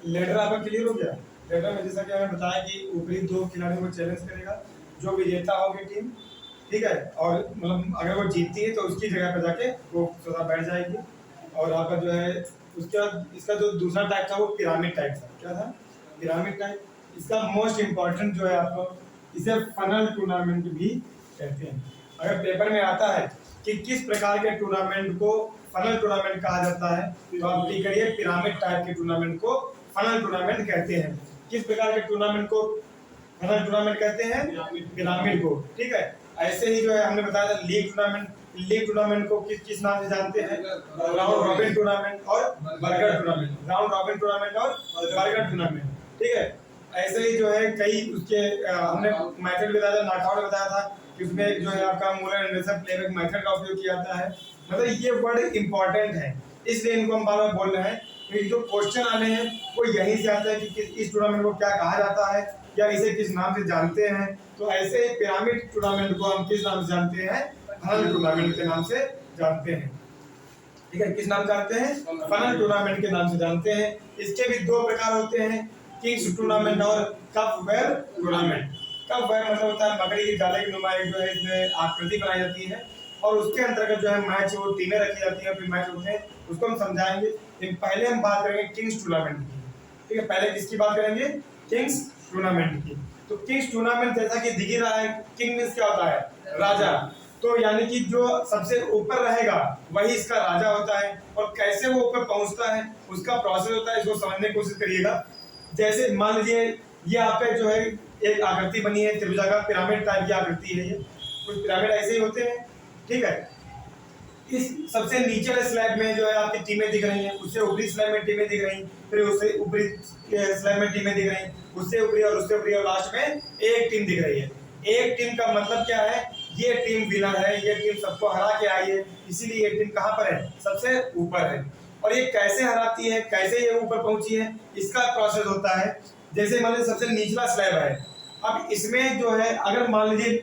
Letter आपका clear हो गया। लेटर में जैसा कि हमें बताया कि ऊपरी दो खिलाड़ियों को चैलेंज करेगा, जो विजेता होगी टीम, ठीक है, और मतलब अगर वो जीतती है तो उसकी जगह पर जाके वो थोड़ा बैठ जाएगी। और आपका जो है उसके बाद इसका जो दूसरा टाइप था वो पिरामिड टाइप था। क्या था? Pyramid type. इसका मोस्ट इम्पॉर्टेंट जो है आपको, इसे फनल टूर्नामेंट भी कहते हैं। अगर पेपर में आता है कि किस प्रकार के टूर्नामेंट को फनल टूर्नामेंट कहा जाता है, तो आप टिक करिए पिरामिड टाइप के टूर्नामेंट को फनल टूर्नामेंट कहते हैं। किस प्रकार के टूर्नामेंट को फनल टूर्नामेंट कहते हैं? पिरामिड को, ठीक है। ऐसे ही जो है हमने बताया था लीग टूर्नामेंट। लीग टूर्नामेंट को किस किस नाम से जानते हैं? राउंड रॉबिन टूर्नामेंट और burger tournament. Round robin tournament और बर्गर टूर्नामेंट, ठीक है। ऐसे ही जो है कई उसके हमने मेथड बताया था, नॉकआउट बताया था कि उसमें जो है आपका मूलर एंडरसन प्लेबैक मेथड का उपयोग किया जाता है। मतलब ये वर्ड इंपॉर्टेंट है, इसलिए इनको हम बार बार बोल रहे हैं। तो जो क्वेश्चन आने हैं वो यहीं से आता है कि इस टूर्नामेंट को क्या कहा जाता है या इसे किस नाम से जानते हैं। तो ऐसे पिरामिड टूर्नामेंट को हम किस नाम से जानते हैं? फनल टूर्नामेंट के नाम से जानते हैं, ठीक है। किस नाम से जानते हैं? फनल टूर्नामेंट के नाम से जानते हैं। इसके भी दो प्रकार होते हैं, किंग्स टूर्नामेंट और कप वेयर टूर्नामेंट। कप वेयर मतलब होता है मकड़ी की जाले की नुमा एक जो है इसमें आकृति बनाई जाती है और उसके अंतर्गत जो है मैच वो टीमें रखी जाती है, फिर मैच होते हैं, उसको हम समझाएंगे। लेकिन पहले हम बात करेंगे किंग्स टूर्नामेंट की, ठीक है। पहले किसकी बात करेंगे? किंग्स टूर्नामेंट की। तो किंग्स टूर्नामेंट जैसा कि दिख ही रहा है, किंग मींस क्या होता है? राजा। तो यानी कि जो सबसे ऊपर रहेगा वही इसका राजा होता है। और कैसे वो ऊपर पहुंचता है उसका प्रोसेस होता है, इसको समझने की कोशिश करिएगा। जैसे मान लीजिए ये आपका जो है एक आकृति बनी है त्रिभुजाकार पिरामिड टाइप की आकृति है, ये कुछ पिरामिड ऐसे ही होते हैं, ठीक है। इस सबसे नीचे वाले स्लैब में जो है आपकी टीमें दिख रही हैं, उससे ऊपरी स्लैब में टीमें दिख रही, फिर उससे ऊपरी स्लैब में टीमें दिख रही, उससे ऊपरी और उससे ऊपरी और लास्ट में एक टीम दिख रही है। एक टीम का मतलब क्या है? ये टीम विनर है, ये टीम सबको हरा के आई है, इसीलिए ये टीम कहां पर है? सबसे ऊपर है। और ये कैसे हराती है, कैसे ये ऊपर पहुंची है, इसका प्रोसेस होता है। जैसे मान लीजिए सबसे निचला स्लैब है, अब इसमें जो है अगर मान लीजिए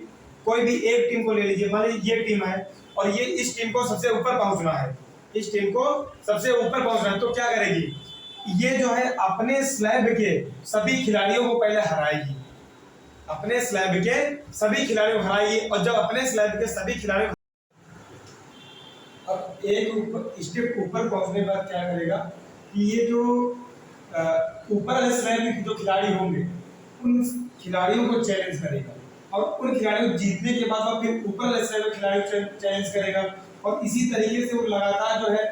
कोई भी एक टीम को ले लीजिए, मान लीजिए ये टीम है और ये इस टीम को सबसे ऊपर पहुंचना है, इस टीम को सबसे ऊपर पहुंचना है, तो क्या करेगी? ये जो है अपने स्लैब के सभी खिलाड़ियों को पहले हराएगी, अपने स्लैब के सभी खिलाड़ियों को हराएगी। और जब अपने स्लैब के सभी खिलाड़ियों, अब एक स्टेप ऊपर पहुंचने के बाद क्या करेगा कि ये जो ऊपर वाले स्लैब में जो खिलाड़ी होंगे उन खिलाड़ियों को चैलेंज करेगा और उन खिलाड़ियों को जीतने के बाद वो फिर ऊपर वाले स्लैब के खिलाड़ियों को चैलेंज करेगा और इसी तरीके से वो लगातार जो है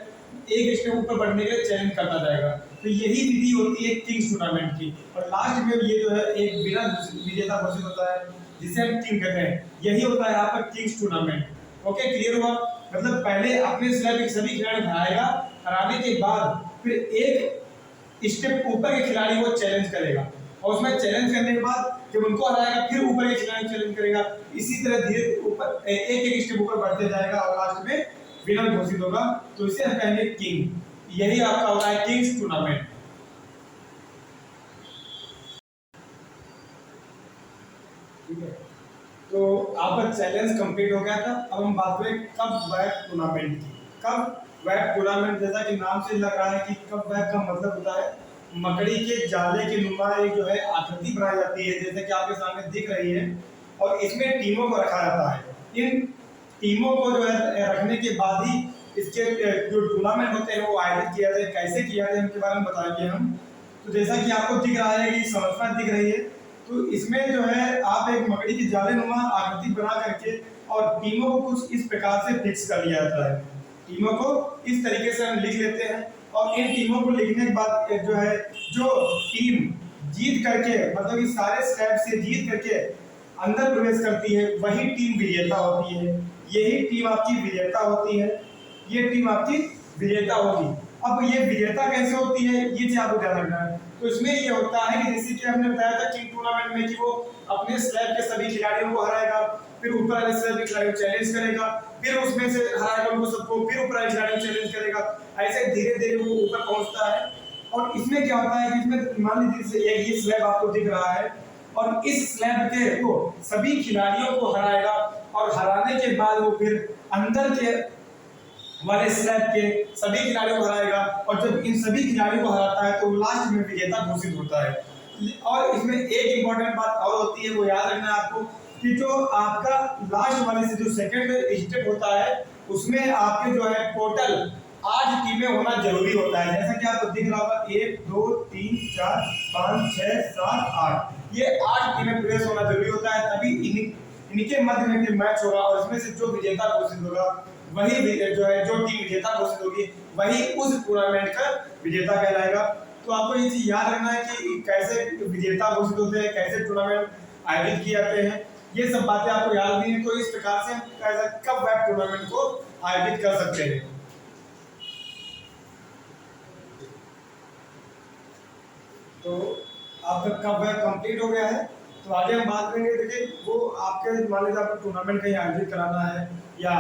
एक स्टेप ऊपर बढ़ने के लिए चैलेंज करता जाएगा। तो यही विधि होती है किंग्स टूर्नामेंट की। और लास्ट में ये जो है एक बिना विजेता घोषित होता है जिसे हम किंग कहते हैं, यही होता है यहाँ पर किंग्स टूर्नामेंट। ओके, क्लियर हुआ? मतलब पहले अपने स्लैब के सभी खिलाड़ी हराएगा, हराने के बाद फिर एक स्टेप ऊपर के खिलाड़ी को चैलेंज करेगा और उसमें चैलेंज करने के बाद जब उनको हराएगा फिर ऊपर के खिलाड़ी चैलेंज करेगा। इसी तरह धीरे ऊपर एक एक स्टेप ऊपर बढ़ते जाएगा और लास्ट में विनर घोषित होगा। तो इसे हम कहेंगे किंग। यही आपका होता है किंग्स टूर्नामेंट, ठीक है। तो आपका चैलेंज कंप्लीट हो गया था। अब हम बात करें कप वैप टूर्नामेंट की। कप वैप टूर्नामेंट जैसा कि नाम से लग रहा है कि कप वैप का मतलब होता है मकड़ी के जाले के नुमा एक जो है आकृति बनाई जाती है जैसे कि आपके सामने दिख रही है और इसमें टीमों को रखा जाता है। इन टीमों को जो है रखने के बाद ही इसके जो टूर्नामेंट होते हैं वो आयोजित किया जाए। कैसे किया जाए उनके बारे में बताएंगे हम। तो जैसा कि आपको दिख रहा है कि संरचना दिख रही है, तो इसमें जो है आप एक मकड़ी की जाले नुमा आकृति बना करके और टीमों को कुछ इस प्रकार से फिक्स कर लिया जाता है। टीमों को इस तरीके से हम लिख लेते हैं और इन टीमों को लिखने के बाद जो है जो टीम जीत करके मतलब कि सारे स्लैब से जीत करके अंदर प्रवेश करती है वही टीम विजेता होती है। यही टीम आपकी विजेता होती है, ये टीम आपकी विजेता होगी। अब ये विजेता कैसे होती है ये चीज आपको ध्यान रखना है। तो इसमें ये होता है कि जैसे कि हमने बताया था किंग टूर्नामेंट में कि वो अपने स्लैब के सभी खिलाड़ियों को हराएगा, फिर ऊपर वाले स्लैब के खिलाड़ियों को चैलेंज करेगा, फिर उसमें से हराएगा उनको सबको, फिर ऊपर वाले खिलाड़ियों को चैलेंज करेगा। ऐसे धीरे धीरे वो ऊपर पहुंचता है। और इसमें क्या होता है कि इसमें मान लीजिए ये स्लैब आपको दिख रहा है और इस स्लैब के वो सभी खिलाड़ियों को हराएगा और हराने के बाद वो फिर अंदर के वाले स्लैब के सभी खिलाड़ियों को हराएगा, और जब इन सभी खिलाड़ियों को हराता है तो लास्ट में विजेता घोषित होता है। और इसमें एक इंपॉर्टेंट बात और होती है, वो याद रखना है आपको, कि जो आपका लास्ट वाले से जो सेकंड स्टेप होता है उसमें आपके जो है टोटल 8 टीमें होना जरूरी होता है। जैसा कि आपको दिख रहा होगा 1 2 3 4 5 6 7 8, ये 8 टीमें प्लेस होना जरूरी होता है, तभी इनके मध्य में फिर मैच होगा और इसमें से जो विजेता घोषित होगा वही जो है, जो टीम विजेता घोषित होगी वही उस टूर्नामेंट का विजेता कहलाएगा। तो आपको ये चीज याद रखना है कि कैसे विजेता घोषित होते हैं, कैसे टूर्नामेंट आयोजित किए जाते हैं, ये सब बातें आपको याद नहीं है। तो इस प्रकार से हम कप वेब टूर्नामेंट को आयोजित कर सकते हैं। तो आपका कप वेब कंप्लीट हो गया है। तो आगे हम बात करेंगे, देखिए वो आपके मान लीजिए आपको टूर्नामेंट कहीं आयोजित कराना है, या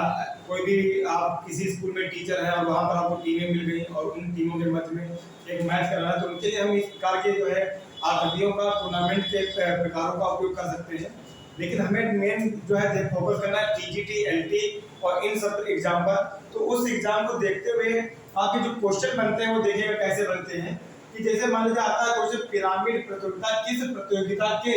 कोई भी आप किसी स्कूल में टीचर है और वहाँ पर आपको टीमें मिल गई और उन टीमों के मध्य में एक मैच कराना है, तो उनके लिए हम इस प्रकार के जो है आकृतियों का टूर्नामेंट के प्रकारों का उपयोग कर सकते हैं। लेकिन हमें मेन जो है फोकस करना है टीजीटी, एलटी और इन सब एग्जाम पर। तो उस एग्जाम को देखते हुए आपके जो क्वेश्चन बनते हैं वो देखिएगा कैसे बनते हैं। कि जैसे मान लीजिए आता है क्वेश्चन, पिरामिड प्रतियोगिता किस प्रतियोगिता के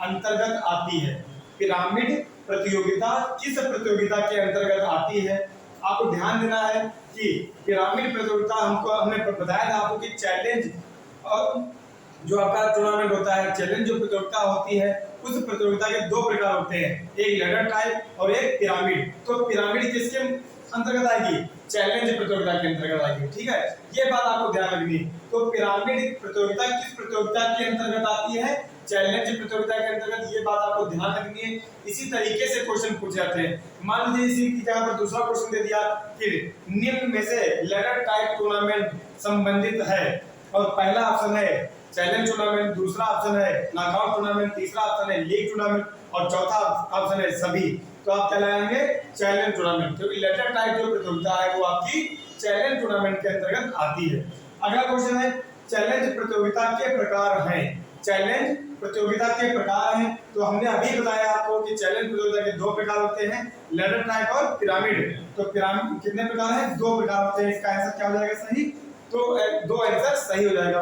अंतर्गत आती है? पिरामिड प्रतियोगिता किस प्रतियोगिता के अंतर्गत आती है? आपको ध्यान देना है कि पिरामिड प्रतियोगिता हमने बताया था आपको कि चैलेंज और जो आपका टूर्नामेंट होता है, चैलेंज जो प्रतियोगिता होती है उस प्रतियोगिता के दो प्रकार होते हैं, एक लैडर टाइप और एक पिरामिड। तो पिरामिड किसके अंतर्गत आएगी? चैलेंज प्रतियोगिता के अंतर्गत आएगी। ठीक है, ये बात आपको ध्यान रखनी है। तो पिरामिड प्रतियोगिता किस प्रतियोगिता के अंतर्गत आती है? चैलेंज प्रतियोगिता के अंतर्गत। ये बात आपको ध्यान रखनी है। इसी तरीके से क्वेश्चन पूछे जाते हैं। मान लीजिए इसी की जगह पर दूसरा क्वेश्चन दे दिया कि निम्न में से लैडर टाइप टूर्नामेंट संबंधित है, और पहला ऑप्शन है चैलेंज टूर्नामेंट, दूसरा ऑप्शन है नॉकआउट टूर्नामेंट, तीसरा ऑप्शन है लीग टूर्नामेंट और चौथा ऑप्शन है सभी। तो आप क्या लगाएंगे? चैलेंज टूर्नामेंट, क्योंकि लैडर टाइप जो प्रतियोगिता है वो आपकी चैलेंज टूर्नामेंट के अंतर्गत आती है। अगला क्वेश्चन है चैलेंज प्रतियोगिता के प्रकार हैं। चैलेंज प्रतियोगिता के प्रकार हैं, तो हमने अभी बताया आपको कि चैलेंज प्रतियोगिता के दो प्रकार होते हैं, लैडर टाइप और पिरामिड। तो पिरामिड कितने प्रकार हैं? दो प्रकार होते हैं। इसका आंसर क्या हो जाएगा? सही। तो दो आंसर सही हो जाएगा।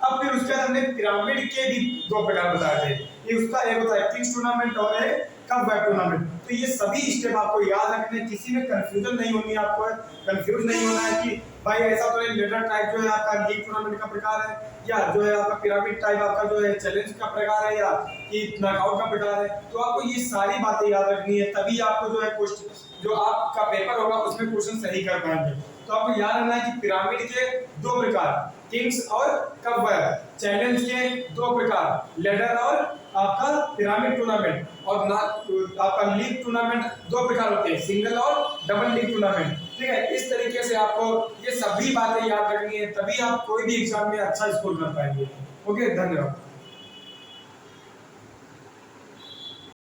अब फिर उसके बाद हमने पिरामिड के भी दो प्रकार बताए थे। ये उसका एक होता है किंग्स टूर्नामेंट और एक कप वेब टूर्नामेंट। तो ये सभी स्टेप आपको याद रखने, किसी में कंफ्यूजन नहीं होनी, आपको कंफ्यूज नहीं होना है कि भाई ऐसा तो नहीं, लैडर टाइप जो है आपका लीग टूर्नामेंट का प्रकार है, या जो है आपका पिरामिड टाइप आपका जो है चैलेंज का प्रकार है, या कि नॉकआउट का प्रकार है। तो आपको ये सारी बातें याद रखनी है, तभी आपको जो है क्वेश्चन जो आपका पेपर होगा उसमें क्वेश्चन सही कर पाएंगे। तो आपको याद रखना है कि पिरामिड के दो प्रकार, किंग्स और कप वेब, चैलेंज के दो प्रकार, लैडर और आपका पिरामिड टूर्नामेंट, और आपका लीग टूर्नामेंट दो प्रकार होते हैं, सिंगल और डबल लीग टूर्नामेंट। ठीक है, इस तरीके से आपको ये सभी बातें याद रखनी है, तभी आप कोई भी एग्जाम में अच्छा स्कोर कर पाएंगे। ओके, धन्यवाद।